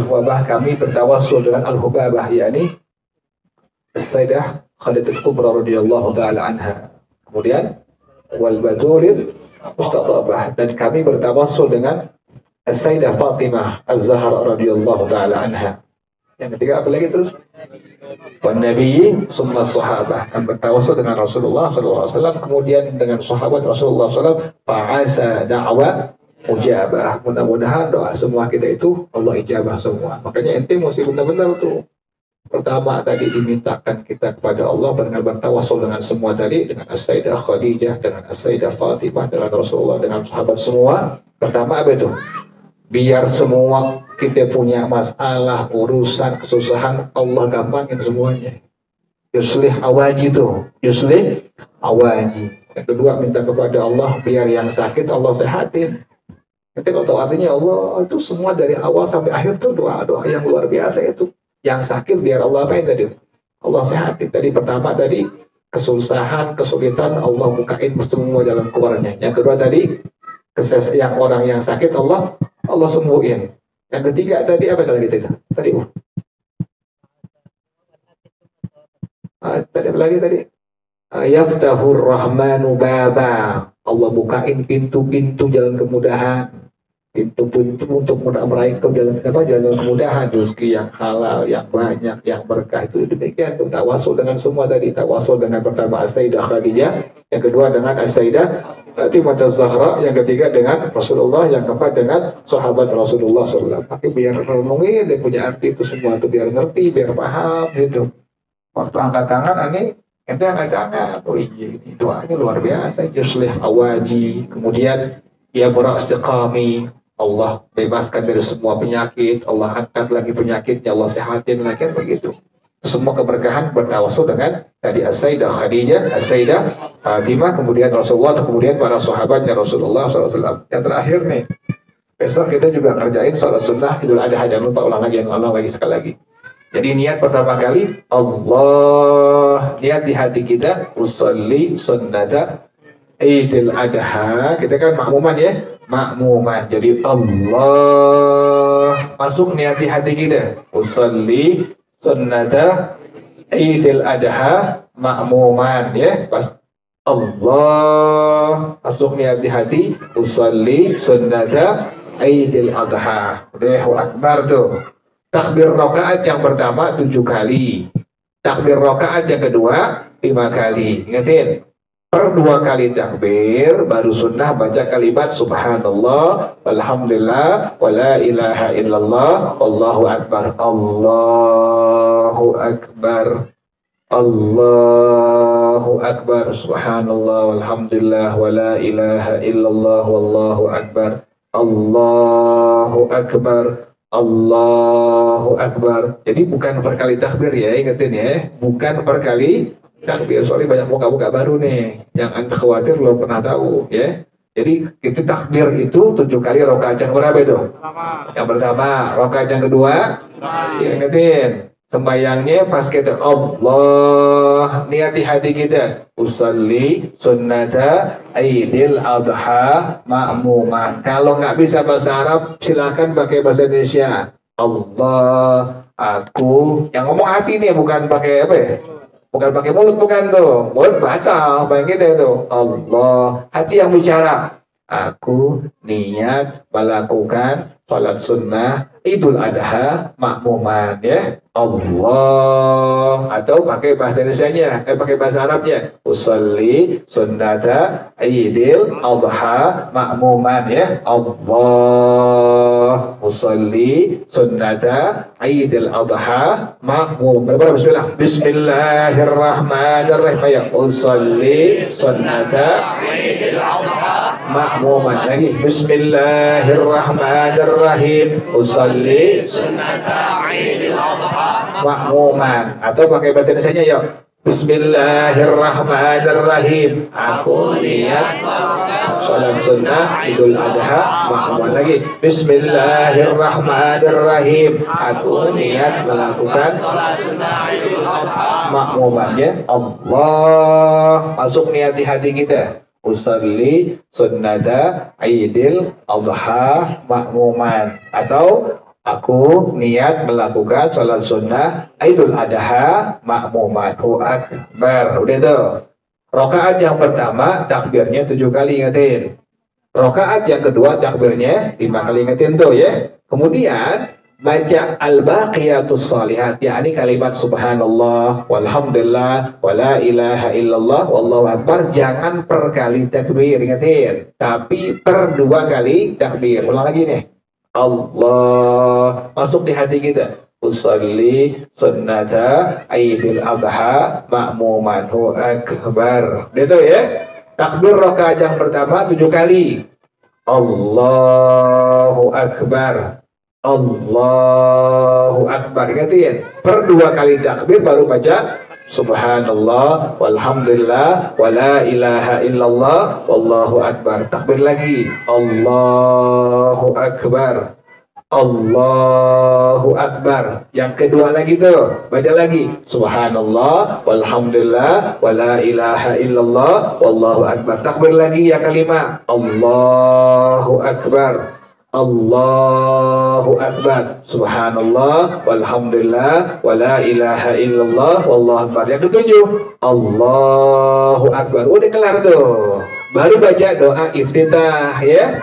Wabah kami bertawassul dengan Al-Hubabah, yakni As-Sayyidah Khadijatul Kubra radhiyallahu taala anha. Kemudian wal Badulil Mustatabah, dan kami bertawassul dengan As-Sayyidah Fatimah Az-Zahra radhiyallahu taala anha. Yang ketiga apa lagi terus? Wan Nabi summa sahabah, kami bertawassul dengan Rasulullah sallallahu alaihi wasallam, kemudian dengan sahabat Rasulullah sallallahu alaihi wasallam. Fa'asa da'wa ujabah, mudah-mudahan doa semua kita itu Allah ijabah semua. Makanya ente mesti benar-benar tuh. Pertama tadi dimintakan kita kepada Allah dengan bertawassul dengan semua tadi, dengan As-Sayyidah Khadijah, dengan As-Sayyidah Fatimah, dengan Rasulullah, dengan sahabat semua. Pertama apa itu? Biar semua kita punya masalah, urusan, kesusahan, Allah gampangin semuanya. Yuslih awaji tuh, yuslih awaji. Yang kedua minta kepada Allah biar yang sakit Allah sehatin. Nanti kalau tahu artinya Allah itu semua dari awal sampai akhir tuh doa-doa yang luar biasa itu. Yang sakit biar Allah apain tadi? Allah sehatin. Tadi pertama tadi kesusahan, kesulitan Allah bukain semua jalan keluarnya. Yang kedua tadi yang orang yang sakit Allah sembuhin. Yang ketiga tadi apa lagi tadi? Tadi tadi apa lagi tadi? Yaftahur Rahmanu baba, Allah bukain pintu-pintu jalan kemudahan, pintu-pintu untuk meraih ke jalan kemudahan, rezeki yang halal, yang banyak, yang berkah. Itu demikian tuh tawassul dengan semua tadi. Tawassul dengan pertama As-Sayyidah Khadijah, yang kedua dengan As-Sayyidah Fatimah Az-Zahra, yang ketiga dengan Rasulullah, yang keempat dengan sahabat Rasulullah SAW. Pakai biar renungin dan punya arti itu semua tuh, biar ngerti, biar paham gitu. Waktu angkat tangan ini ente angkat tangan, oh iya ini doanya luar biasa. Yuslih awaji, kemudian ya berastiqami, Allah bebaskan dari semua penyakit, Allah angkat lagi penyakitnya, Allah sehatin lagi, kan begitu. Semua keberkahan bertawassul dengan tadi As-Sayyidah Khadijah, As-Sayyidah Fatimah, kemudian Rasulullah, kemudian para sahabatnya Rasulullah SAW. Yang terakhir nih, besok kita juga kerjain sholat sunnah Idul Adha, jangan lupa ulang lagi sekali lagi. Jadi niat pertama kali Allah, niat di hati kita usolli sunnata Idul Adha, kita kan makmuman ya, makmuman. Jadi Allah masuk niat di hati kita. Usolli sunnata Idul Adha makmuman ya, pas Allah masuk niat di hati. Usolli sunnata Idul Adha. Allahu Akbar tuh. Takbir rakaat yang pertama 7 kali. Takbir rakaat yang kedua 5 kali. Ingatin, per 2 kali takbir baru sunnah baca kalimat subhanallah walhamdulillah wala ilaha illallah wallahu akbar. Allahu akbar, Allahu akbar, subhanallah walhamdulillah wala ilaha illallah wallahu akbar. Allahu akbar, Allahu akbar. Jadi bukan per kali takbir ya, ingetin ya, bukan per kali takbir. Soalnya banyak muka-muka baru nih yang anda khawatir belum pernah tahu ya. Jadi itu takbir itu 7 kali. Rakaat yang berapa itu? Yang pertama. Rakaat yang kedua ingetin, sembayangnya pas kita Allah niat di hati kita. Usolli sunnata Idul Adha makmuman. Kalau nggak bisa bahasa Arab silakan pakai bahasa Indonesia. Allah, aku, yang ngomong hati nih, bukan pakai apa ya? Bukan pakai mulut, bukan tuh. Mulut batal, bayang kita itu. Allah, hati yang bicara. Aku niat melakukan salat sunnah Idul Adha makmuman ya. Allah, atau pakai bahasa Indonesianya, pakai bahasa Arabnya. Usolli sunnata Idul Adha makmuman ya. Allah, usolli sunnata Idul Adha makmum. Berapa? Bismillah. Bismillahirrahmanirrahim. Ya, usolli sunnata Idul Adha makmuman. Lagi. Bismillahirrahmanirrahim. Usolli sunnata Idul Adha makmuman. Atau pakai bahasa Indonesianya ya. Bismillahirrahmanirrahim. Aku niat salat sunnah Idul Adha makmuman. Lagi. Bismillahirrahmanirrahim. Aku niat melakukan salat sunnah Idul Adha makmuman ya. Allah masuk niat di hati kita. Usolli sunnata Idul Adha makmuman. Atau aku niat melakukan sholat sunnah Idul Adha makmuman. Allahu akbar. Udah tuh. Rakaat yang pertama takbirnya 7 kali, ingetin. Rakaat yang kedua takbirnya 5 kali, ingetin tuh ya. Kemudian baca al-baqiyatus shalihat, yakni kalimat subhanallah walhamdulillah wala ilaha illallah wallahu akbar. Jangan per kali takbir, ingetin, tapi per 2 kali takbir. Ulang lagi nih. Allah masuk di hati kita. Usolli sunnata Idul Adha makmuman. Allahu akbar. Gitu ya. Takbir rakaat yang pertama 7 kali. Allahu akbar, Allahu akbar. Ingatin, per 2 kali takbir baru baca subhanallah walhamdulillah wala ilaha illallah wallahu akbar. Takbir lagi. Allahu akbar, Allahu akbar. Yang kedua lagi tuh, baca lagi subhanallah walhamdulillah wala ilaha illallah wallahu akbar. Takbir lagi yang kelima. Allahu akbar, Allahu akbar, subhanallah walhamdulillah wala ilaha illallah wallahu akbar. Yang ketujuh, Allahu akbar. Udah kelar tuh. Baru baca doa iftitah ya.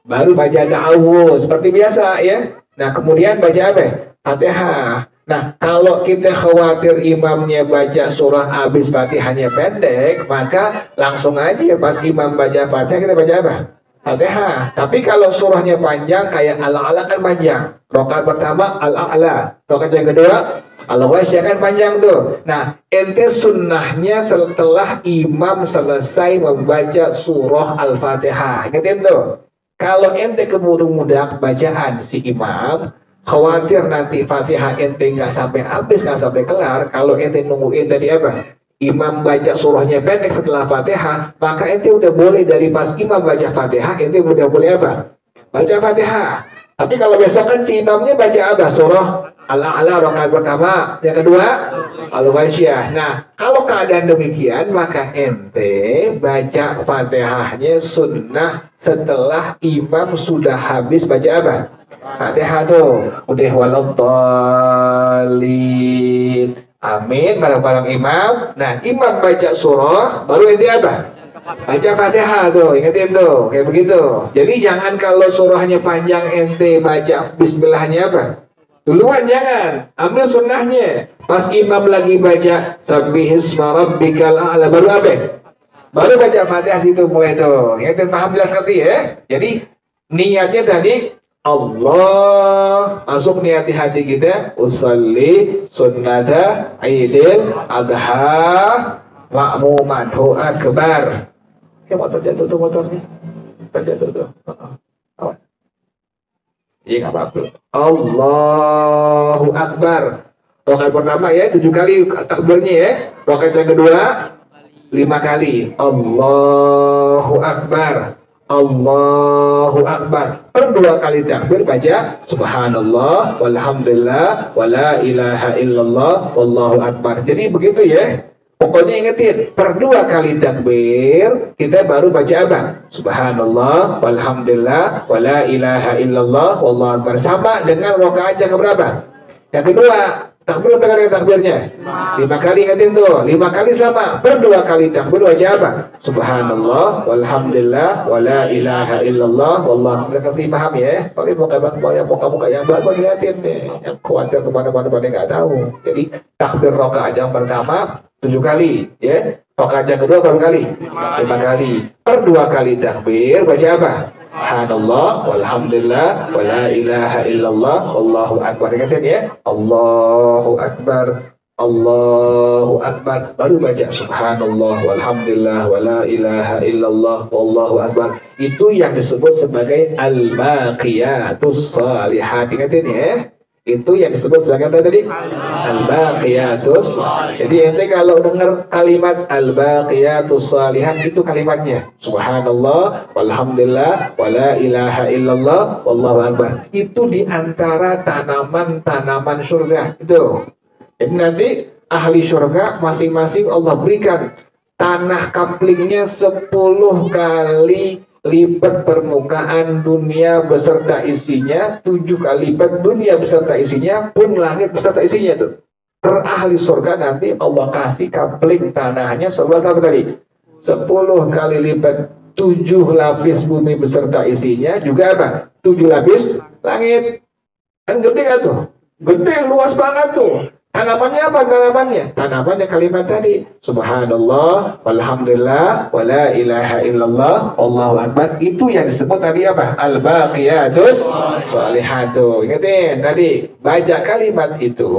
Baru baca ta'awudz seperti biasa ya. Nah, kemudian baca apa? Fatihah. Nah, kalau kita khawatir imamnya baca surah habis Fatihahnya pendek, maka langsung aja pas imam baca Fatihah kita baca apa? Fatihah. Tapi kalau surahnya panjang kayak Al-A'la kan panjang. Rakaat pertama Al-A'la, rakaat yang kedua Al-Ghasyiyah kan panjang tuh. Nah, ente sunnahnya setelah imam selesai membaca surah Al-Fatihah. Ingetin tuh. Kalau ente keburu mudah bacaan si imam, khawatir nanti Fatihah ente nggak sampai habis, nggak sampai kelar. Kalau ente nungguin tadi apa? Imam baca surahnya pendek setelah Fatihah, maka ente udah boleh dari pas imam baca Fatihah, ente udah boleh apa? Baca Fatihah. Tapi kalau besok kan si imamnya baca apa? Surah Al-A'la rakaat pertama, yang kedua Al-Ghasyiyah. Nah, kalau keadaan demikian maka ente baca Fatihahnya sunnah setelah imam sudah habis baca apa? Fatihah tuh. Udah waladhdallin. Amin, bareng-bareng imam. Nah, imam baca surah, baru ente apa? Baca Fatihah tuh, ingetin tuh, kayak begitu. Jadi jangan kalau surahnya panjang ente baca bismillahnya apa? Duluan jangan, ambil sunnahnya. Pas imam lagi baca Sabbihisma rabbikal a'la, baru apa? Baru baca Fatihah situ mulai tuh. Ingetin, paham jelas ngerti ya? Jadi niatnya tadi Allah, masuk niat di hati kita, usalli sunnata idil adha ma'muman hu akbar. Ya motor jatuh tuh motornya. Terjatuh tuh. Awas. Iya nggak apa-apa. Allahu akbar. Rakaat pertama ya 7 kali takbirnya ya. Rakaat yang kedua 5 kali. Allahu akbar. Allahu akbar. Per 2 kali takbir baca subhanallah walhamdulillah wala ilaha illallah wallahu akbar. Jadi begitu ya. Pokoknya ingetin, per 2 kali takbir kita baru baca apa? Subhanallah walhamdulillah wala ilaha illallah wallahu akbar. Sama dengan rakaat yang keberapa? Yang kedua. Takbir berapa kali takbirnya? 5 kali, ingetin tuh. 5 kali sama. Per 2 kali takbir baca apa? Subhanallah walhamdulillah wala ilaha illallah wallahu akbar. Ngerti, paham ya? Paling muka-muka yang baru liatin nih. Yang khawatir kemana-mana pada nggak tahu. Jadi takbir rakaat yang pertama 7 kali, ya. Rakaat yang kedua berapa kali? 5 kali. Per 2 kali takbir baca apa? Subhanallah walhamdulillah wala ilaha illallah wallahu akbar. Ingatin ya, Allahu akbar, Allahu akbar. Baru baca subhanallah walhamdulillah wala ilaha illallah wallahu akbar. Itu yang disebut sebagai al-baqiyatus shalihat. Ingatin ya, itu yang disebut sebagai apa tadi? Al-baqiyatus. Jadi ente kalau dengar kalimat al-baqiyatus shalihat, itu kalimatnya subhanallah walhamdulillah wala ilaha illallah wallahu akbar. Itu diantara tanaman-tanaman surga itu. Jadi nanti ahli surga masing-masing Allah berikan tanah kaplingnya 10 kali lipat permukaan dunia beserta isinya, 7 kali lipat dunia beserta isinya, pun langit beserta isinya tuh. Per ahli surga nanti Allah kasih kapling tanahnya 11 apa tadi? 10 kali lipat 7 lapis bumi beserta isinya, juga apa? 7 lapis langit. Kan gede gak tuh? Gede, luas banget tuh. Tanamannya apa tanamannya? Tanamannya kalimat tadi subhanallah walhamdulillah wala ilaha illallah wallahu akbar. Itu yang disebut tadi apa? Al-baqiyatus sholihatu. Ingatin tadi, baca kalimat itu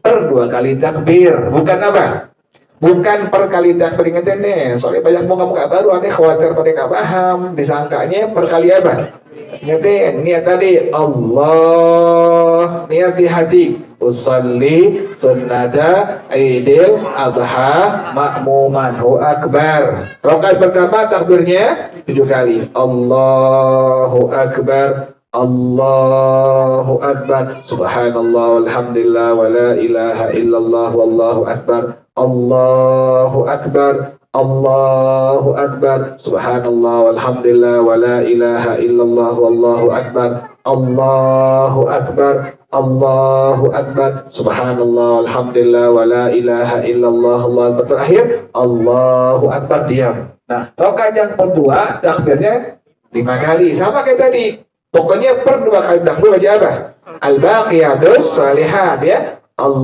per 2 kali takbir, bukan apa? Bukan per kali takbir. Ingatin nih, soalnya banyak muka-muka baru aneh, khawatir pada nggak paham, disangkanya per kali apa? Ingatin, niat tadi Allah, niat di hati, usalli sunnata idil adha ma'muman hu akbar. Rakaat pertama takbirnya 7 kali. Allahu akbar, Allahu akbar, subhanallah walhamdulillah wala ilaha illallah wallahu akbar, Allahu akbar, Allahu akbar, subhanallah walhamdulillah wala ilaha illallah wallahu akbar, Allahu akbar, Allahu akbar, subhanallah walhamdulillah wala ilaha illallah wallahu akbar. Terakhir Allahu akbar, diam. Nah, rakaat yang kedua takbirnya 5 kali, sama kayak tadi. Pokoknya per 2 kali takbir baca apa? Al-baqiyatus shalihat ya.